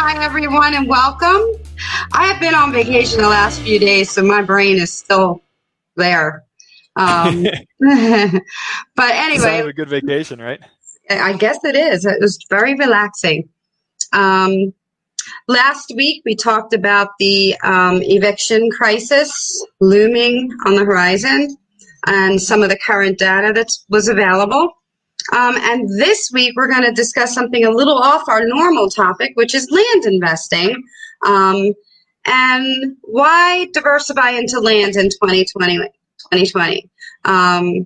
Hi, everyone, and welcome. I have been on vacation the last few days, so my brain is still there. But anyway, Sign of a good vacation, right? I guess it is. It was very relaxing. Last week, we talked about the eviction crisis looming on the horizon and some of the current data that was available. And this week, we're going to discuss something a little off our normal topic, which is land investing, and why diversify into land in 2020. I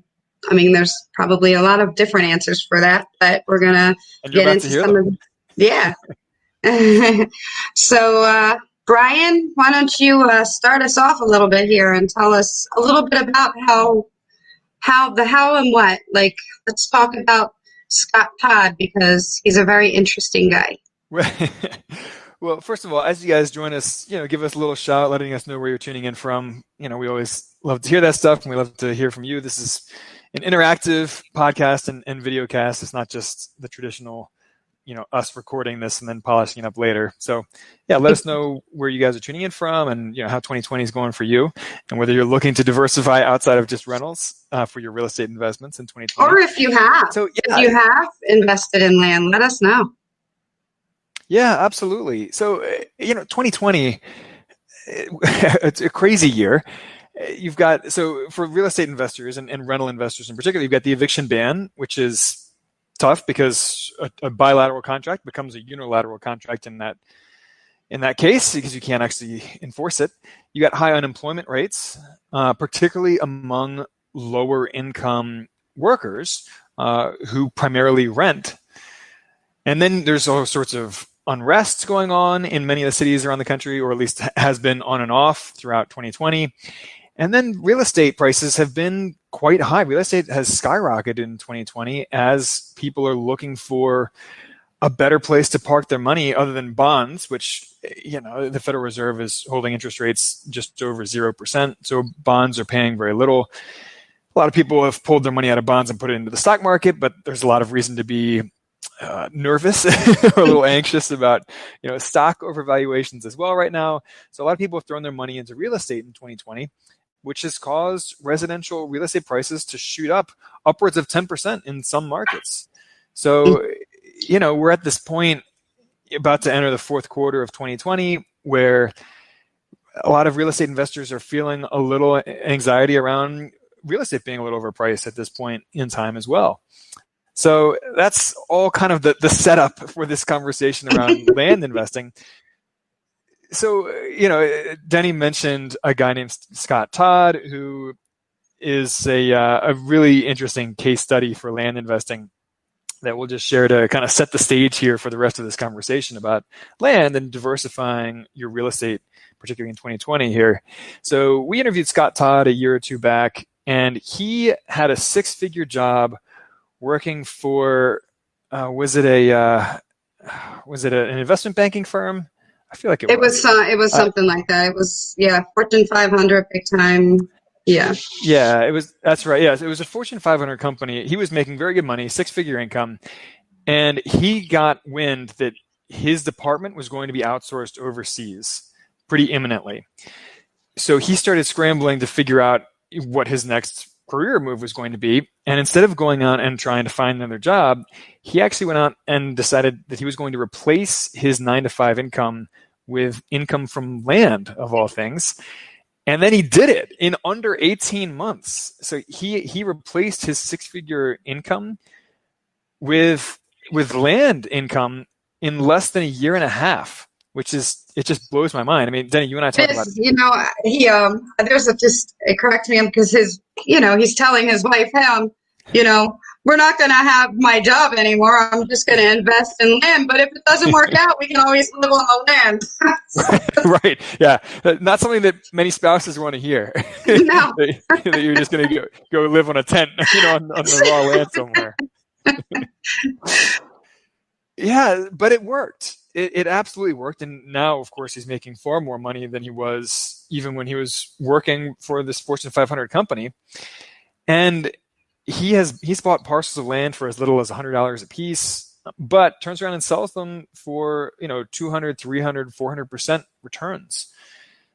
mean, there's probably a lot of different answers for that, but we're going to get into some of them. Yeah. So, Brian, why don't you start us off a little bit here and tell us a little bit about how and what. Like, let's talk about Scott Todd, because he's a very interesting guy. Well, first of all, as you guys join us, give us a little shout, letting us know where you're tuning in from. We always love to hear that stuff, and we love to hear from you. This is an interactive podcast and video cast. It's not just the traditional, us recording this and then polishing it up later. So, yeah, let us know where you guys are tuning in from, and how 2020 is going for you, and whether you're looking to diversify outside of just rentals for your real estate investments in 2020. Or if you have, if you have invested in land, let us know. Yeah, absolutely. So, 2020, it's a crazy year. You've got, so for real estate investors and rental investors in particular, you've got the eviction ban, which is tough because a bilateral contract becomes a unilateral contract in that case, because you can't actually enforce it. You got high unemployment rates, particularly among lower income workers who primarily rent. And then there's all sorts of unrest going on in many of the cities around the country, or at least has been on and off throughout 2020. And then real estate prices have been quite high. Real estate has skyrocketed in 2020 as people are looking for a better place to park their money other than bonds, which, the Federal Reserve is holding interest rates just over 0%. So bonds are paying very little. A lot of people have pulled their money out of bonds and put it into the stock market, but there's a lot of reason to be nervous or a little anxious about, stock overvaluations as well right now. So a lot of people have thrown their money into real estate in 2020, which has caused residential real estate prices to shoot up upwards of 10% in some markets. So, we're at this point about to enter the fourth quarter of 2020 where a lot of real estate investors are feeling a little anxiety around real estate being a little overpriced at this point in time as well. So that's all kind of the setup for this conversation around land investing. So, Denny mentioned a guy named Scott Todd, who is a really interesting case study for land investing that we'll just share to kind of set the stage here for the rest of this conversation about land and diversifying your real estate, particularly in 2020 here. So we interviewed Scott Todd a year or two back, and he had a six-figure job working for, was it an investment banking firm? I feel like it was. It was something like that. It was, Fortune 500, big time. Yeah. Yeah, it was. That's right. Yeah, it was a Fortune 500 company. He was making very good money, six-figure income, and he got wind that his department was going to be outsourced overseas pretty imminently. So he started scrambling to figure out what his next career move was going to be. And instead of going out and trying to find another job, he actually went out and decided that he was going to replace his 9-to-5 income with income from land, of all things. And then he did it in under 18 months. So he replaced his six-figure income with land income in less than a year and a half, which is, it just blows my mind. I mean, Denny, you and I talked about it. It corrects me because he's telling his wife, hey, we're not going to have my job anymore. I'm just going to invest in land. But if it doesn't work out, we can always live on the land. Right. Yeah. Not something that many spouses want to hear. No. that you're just going to go live on a tent, on the raw land somewhere. Yeah, but it worked. It absolutely worked. And now, of course, he's making far more money than he was even when he was working for this Fortune 500 company. And he's bought parcels of land for as little as $100 a piece. but turns around and sells them for 200, 300, 400% returns.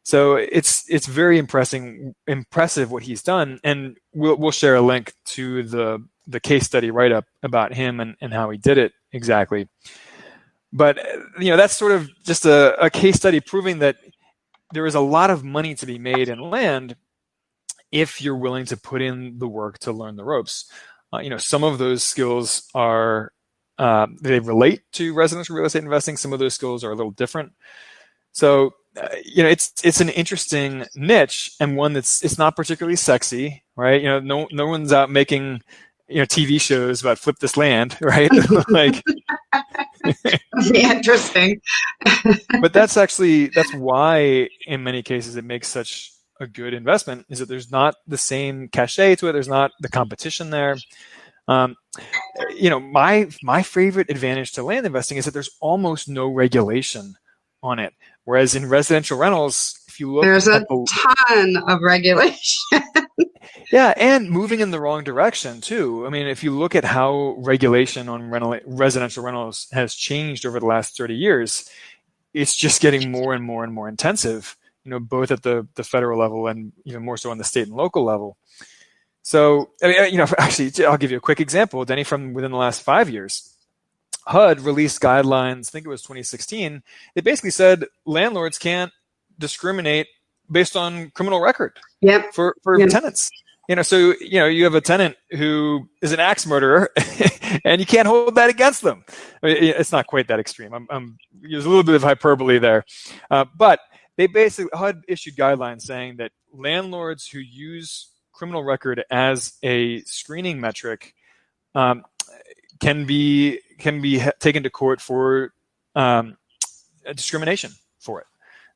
So it's very impressive what he's done, and we'll share a link to the case study write up about him and how he did it exactly. But that's sort of just a case study proving that there is a lot of money to be made in land if you're willing to put in the work to learn the ropes. Some of those skills are they relate to residential real estate investing. Some of those skills are a little different. So it's an interesting niche, and one it's not particularly sexy, right? No one's out making TV shows about flip this land, right? Like, interesting. But that's why in many cases it makes such a good investment, is that there's not the same cachet to it. There's not the competition there. My favorite advantage to land investing is that there's almost no regulation on it. Whereas in residential rentals, if you look, there's a ton of regulation. Yeah, and moving in the wrong direction too. I mean, if you look at how regulation on residential rentals has changed over the last 30 years, it's just getting more and more and more intensive, both at the federal level and even more so on the state and local level. So, actually, I'll give you a quick example, Denny, from within the last 5 years. HUD released guidelines, I think it was 2016. They basically said landlords can't discriminate based on criminal record for tenants. So you have a tenant who is an axe murderer, and you can't hold that against them. I mean, it's not quite that extreme. There's a little bit of hyperbole there, but they basically HUD issued guidelines saying that landlords who use criminal record as a screening metric can be taken to court for discrimination for it.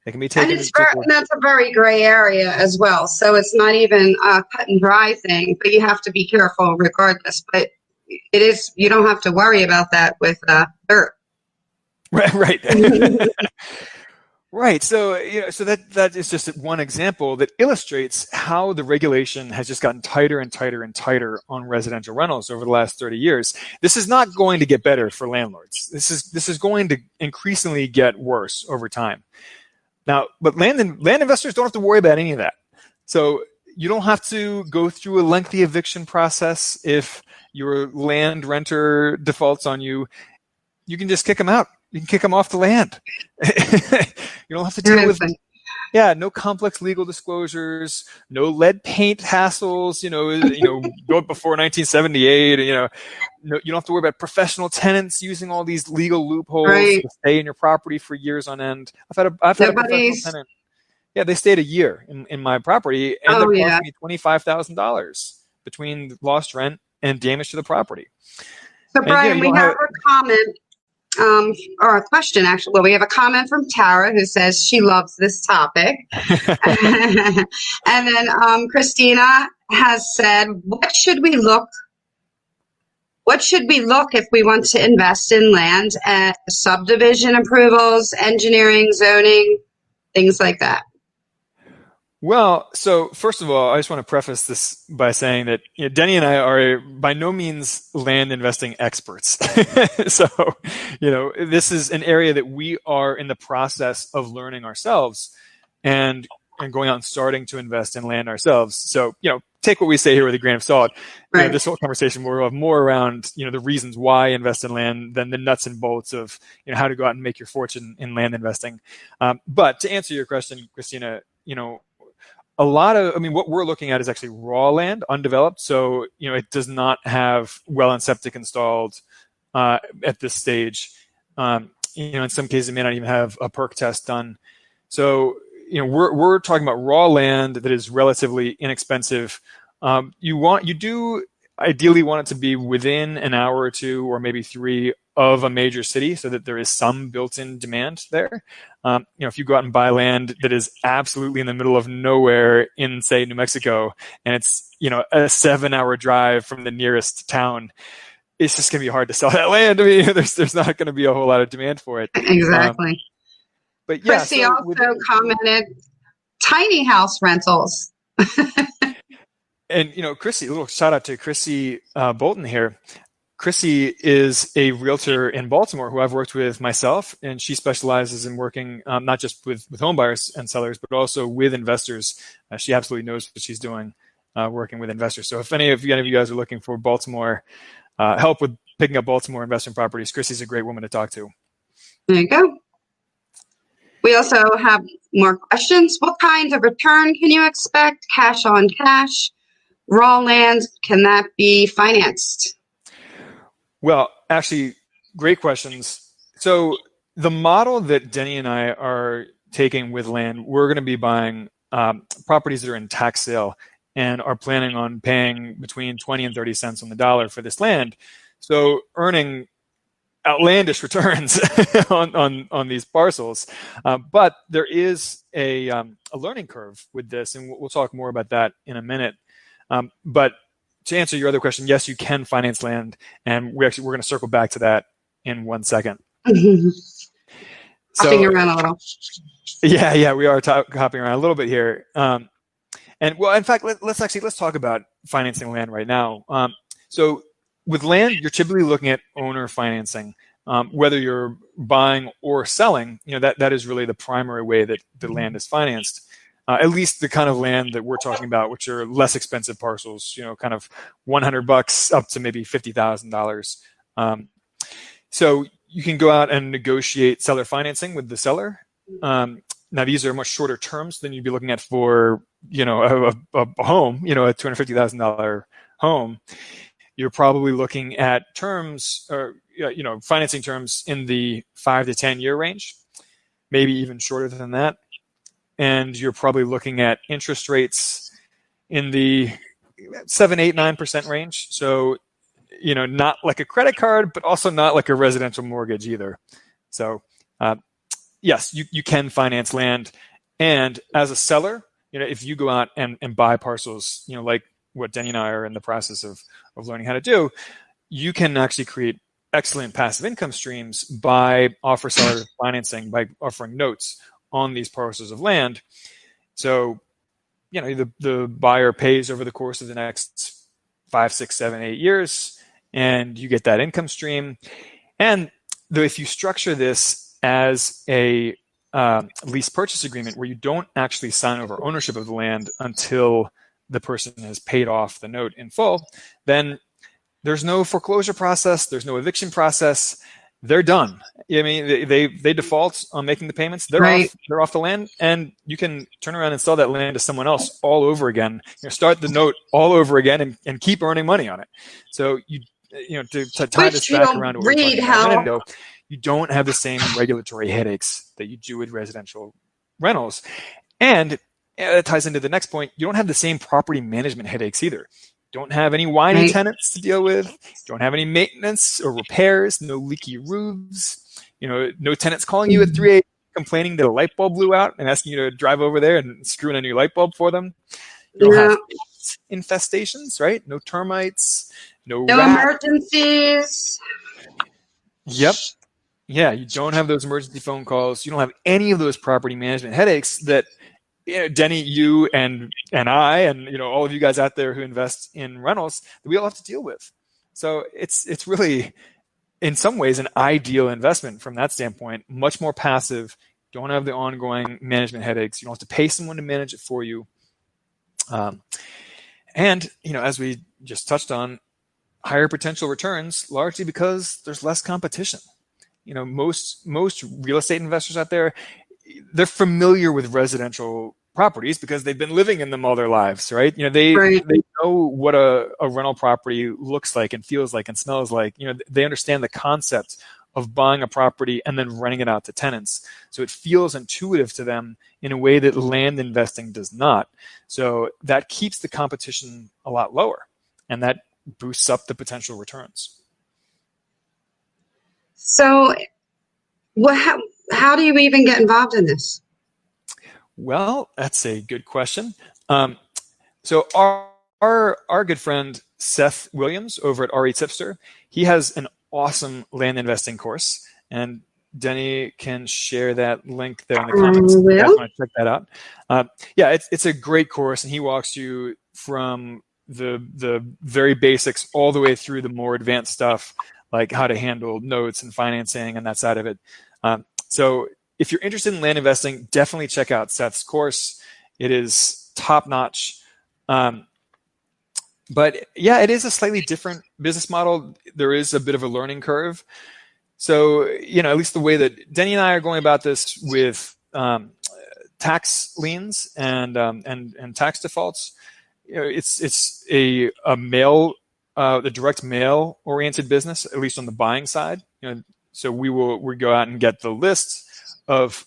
They can be taken. And that's a very gray area as well. So it's not even a cut and dry thing, but you have to be careful regardless. But it is, you don't have to worry about that with dirt. Right. Right. So that is just one example that illustrates how the regulation has just gotten tighter and tighter and tighter on residential rentals over the last 30 years. This is not going to get better for landlords. This is going to increasingly get worse over time. Now, but land investors don't have to worry about any of that. So you don't have to go through a lengthy eviction process if your land renter defaults on you. You can just kick them out. You can kick them off the land. You don't have to deal with no complex legal disclosures, no lead paint hassles. Go before 1978. You don't have to worry about professional tenants using all these legal loopholes to stay in your property for years on end. I've had a professional tenant. Yeah, they stayed a year in my property, and they're costing me $25,000 between lost rent and damage to the property. So, Brian, we have a comment. Or a question, actually. Well, we have a comment from Tara who says she loves this topic. And then Christina has said, what should we look if we want to invest in land at subdivision approvals, engineering, zoning, things like that? Well, so first of all, I just want to preface this by saying that Denny and I are by no means land investing experts. So, this is an area that we are in the process of learning ourselves and going out and starting to invest in land ourselves. So, take what we say here with a grain of salt. Right. This whole conversation will have more around, the reasons why invest in land than the nuts and bolts of, how to go out and make your fortune in land investing. But to answer your question, Christina, what we're looking at is actually raw land, undeveloped. So, it does not have well and septic installed at this stage. In some cases, it may not even have a perk test done. So, we're talking about raw land that is relatively inexpensive. You do ideally want it to be within an hour or two, or maybe 3 of a major city, so that there is some built-in demand there. If you go out and buy land that is absolutely in the middle of nowhere in, say, New Mexico, and it's, a 7-hour drive from the nearest town, it's just going to be hard to sell that land. I mean, there's not going to be a whole lot of demand for it. Exactly. But yeah, Chrissy also commented, tiny house rentals. And, Chrissy, a little shout out to Chrissy Bolton here. Chrissy is a realtor in Baltimore who I've worked with myself, and she specializes in working not just with home buyers and sellers, but also with investors. She absolutely knows what she's doing working with investors. So if any of you guys are looking for Baltimore help with picking up Baltimore investment properties, Chrissy's a great woman to talk to. There you go. We also have more questions. What kind of return can you expect? Cash on cash? Raw land, can that be financed? Well, actually, great questions. So the model that Denny and I are taking with land, we're going to be buying properties that are in tax sale and are planning on paying between 20 and 30 cents on the dollar for this land. So earning outlandish returns on these parcels. But there is a learning curve with this, and we'll talk more about that in a minute. But to answer your other question, yes, you can finance land, and we're going to circle back to that in 1 second. Hopping around a little. Yeah, we are hopping around a little bit here. And well, in fact, let's talk about financing land right now. So with land, you're typically looking at owner financing. Whether you're buying or selling, that is really the primary way that the land is financed. At least the kind of land that we're talking about, which are less expensive parcels, kind of $100 up to maybe $50,000. So you can go out and negotiate seller financing with the seller. Now these are much shorter terms than you'd be looking at for, a home, a $250,000 home. You're probably looking at terms or, financing terms in the 5 to 10 year range, maybe even shorter than that. And you're probably looking at interest rates in the 7, 8, 9% range. So, not like a credit card, but also not like a residential mortgage either. So, yes, you can finance land. And as a seller, if you go out and buy parcels, like what Denny and I are in the process of learning how to do, you can actually create excellent passive income streams by offer seller financing, by offering notes on these parcels of land. So, the buyer pays over the course of the next 5, 6, 7, 8 years, and you get that income stream. And if you structure this as a lease purchase agreement where you don't actually sign over ownership of the land until the person has paid off the note in full, then there's no foreclosure process, there's no eviction process. They're done. I mean, they default on making the payments. They're right. They're off the land, and you can turn around and sell that land to someone else all over again. Start the note all over again, and keep earning money on it. So to tie this back around to what we were talking about a minute ago, you don't have the same regulatory headaches that you do with residential rentals, and that ties into the next point. You don't have the same property management headaches either. Don't have any whiny tenants to deal with. Don't have any maintenance or repairs. No leaky roofs. No tenants calling you at 3 a.m. complaining that a light bulb blew out and asking you to drive over there and screw in a new light bulb for them. You don't have infestations, right? No termites. No emergencies. Yep. Yeah, you don't have those emergency phone calls. You don't have any of those property management headaches that Denny, you and I, and all of you guys out there who invest in rentals, that we all have to deal with. So it's really, in some ways, an ideal investment from that standpoint. Much more passive. Don't have the ongoing management headaches. You don't have to pay someone to manage it for you. And as we just touched on, higher potential returns, largely because there's less competition. Most real estate investors out there, they're familiar with residential properties because they've been living in them all their lives, right? They know what a rental property looks like and feels like and smells like. They understand the concept of buying a property and then renting it out to tenants. So it feels intuitive to them in a way that land investing does not. So that keeps the competition a lot lower, and that boosts up the potential returns. So how do you even get involved in this? Well, that's a good question. So our good friend Seth Williams over at RE Tipster, he has an awesome land investing course, and Denny can share that link there in the comments if you guys want to check that out. Yeah, it's a great course, and he walks you from the very basics all the way through the more advanced stuff, like how to handle notes and financing and that side of it. So if you're interested in land investing, definitely check out Seth's course. It is top notch. But yeah, it is a slightly different business model. There is a bit of a learning curve. So, at least the way that Denny and I are going about this with tax liens and tax defaults, it's a mail, the direct mail oriented business, at least on the buying side. So we go out and get the lists of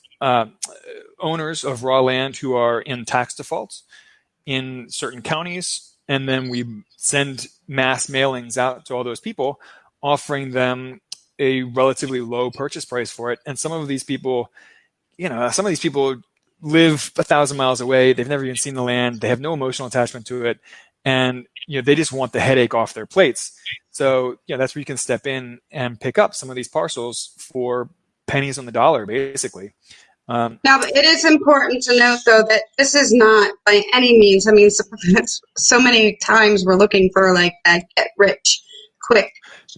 owners of raw land who are in tax defaults in certain counties. And then we send mass mailings out to all those people, offering them a relatively low purchase price for it. And some of these people live 1,000 miles away. They've never even seen the land. They have no emotional attachment to it. And, they just want the headache off their plates. So, that's where you can step in and pick up some of these parcels for pennies on the dollar, basically. Now, it is important to note, though, that this is not by any means, so many times we're looking for like that get rich quick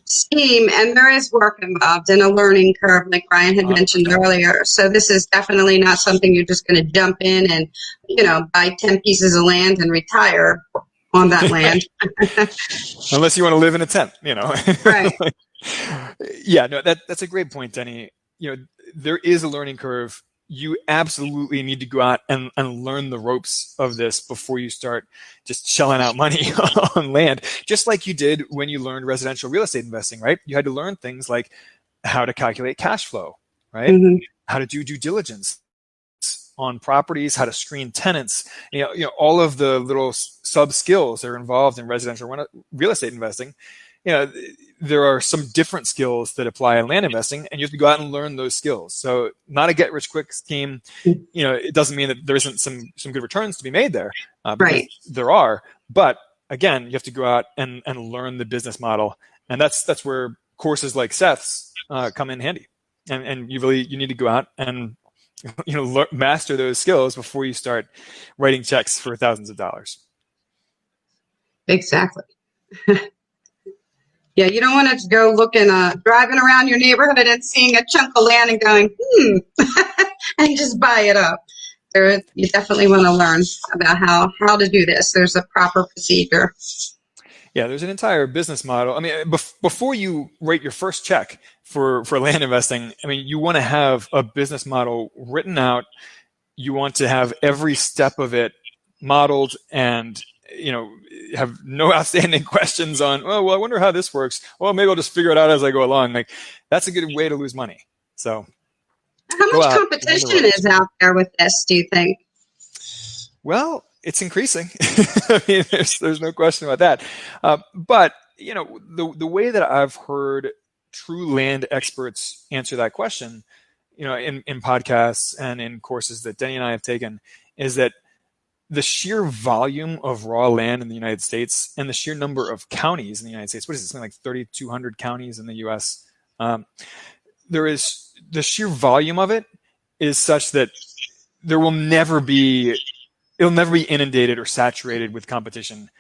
scheme, and there is work involved and a learning curve, like Brian had mentioned earlier. So this is definitely not something you're just going to jump in and, buy 10 pieces of land and retire on that land. Unless you want to live in a tent, Right. Yeah, no, that's a great point, Denny. There is a learning curve. You absolutely need to go out and learn the ropes of this before you start just shelling out money on land, just like you did when you learned residential real estate investing, right? You had to learn things like how to calculate cash flow, right? Mm-hmm. How to do due diligence on properties, how to screen tenants, all of the little sub skills that are involved in residential real estate investing. There are some different skills that apply in land investing, and you have to go out and learn those skills. So not a get rich quick scheme. It doesn't mean that there isn't some good returns to be made there. Right. There are, but again, you have to go out and learn the business model. And that's where courses like Seth's come in handy. And you need to go out and, master those skills before you start writing checks for thousands of dollars. Exactly. Yeah, you don't want to go driving around your neighborhood and seeing a chunk of land and going, and just buy it up. You definitely want to learn about how to do this. There's a proper procedure. Yeah, there's an entire business model. I mean, before you write your first check for land investing, you want to have a business model written out. You want to have every step of it modeled and have no outstanding questions on, oh, well, I wonder how this works. Well, maybe I'll just figure it out as I go along. Like, that's a good way to lose money. So how much competition is out there with this, do you think? Well, it's increasing. There's no question about that. But, the way that I've heard true land experts answer that question, in podcasts and in courses that Denny and I have taken, is that the sheer volume of raw land in the United States and the sheer number of counties in the United States, what is it, something like 3,200 counties in the U.S., there is the sheer volume of it is such that it'll never be inundated or saturated with competition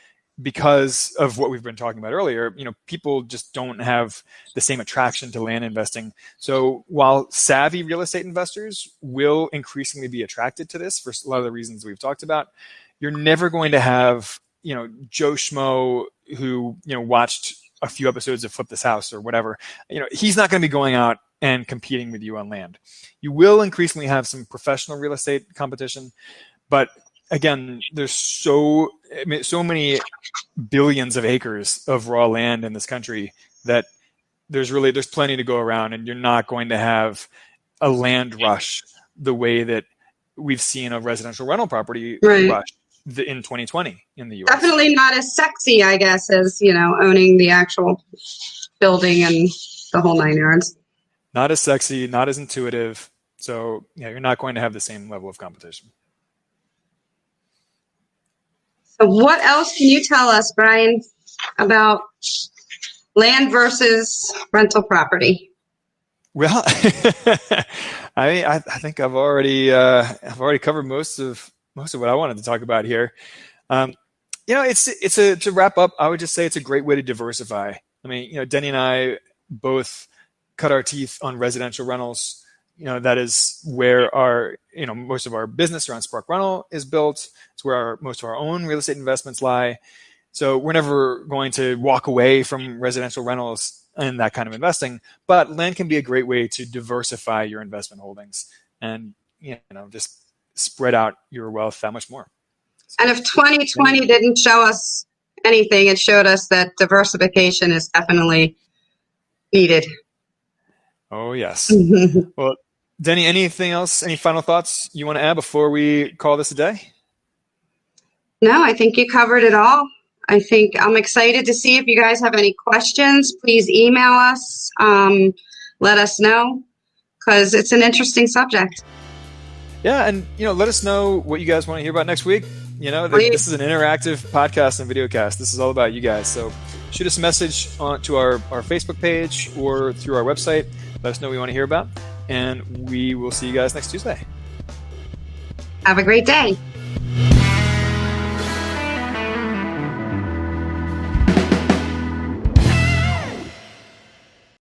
because of what we've been talking about earlier. People just don't have the same attraction to land investing. So while savvy real estate investors will increasingly be attracted to this for a lot of the reasons we've talked about, you're never going to have, Joe Schmo who, watched a few episodes of Flip This House or whatever. He's not going to be going out and competing with you on land. You will increasingly have some professional real estate competition, but again, there's so many billions of acres of raw land in this country that there's plenty to go around, and you're not going to have a land rush the way that we've seen a residential rental property rush in 2020 in the U.S. Definitely not as sexy, I guess, as owning the actual building and the whole 9 yards. Not as sexy, not as intuitive. So you're not going to have the same level of competition. So what else can you tell us, Brian, about land versus rental property? Well, I think I've already covered most of what I wanted to talk about here. To wrap up, I would just say it's a great way to diversify. I mean, Denny and I both cut our teeth on residential rentals. That is where most of our business around Spark Rental is built. It's where most of our own real estate investments lie. So we're never going to walk away from residential rentals and that kind of investing. But land can be a great way to diversify your investment holdings and just spread out your wealth that much more. And if 2020 didn't show us anything, it showed us that diversification is definitely needed. Oh, yes. Well, Denny, anything else, any final thoughts you want to add before we call this a day? No, I think you covered it all. I think I'm excited to see if you guys have any questions. Please email us. Let us know, because it's an interesting subject. Yeah, and let us know what you guys want to hear about next week. This is an interactive podcast and video cast. This is all about you guys. So shoot us a message to our Facebook page or through our website. Let us know what you want to hear about, and we will see you guys next Tuesday. Have a great day.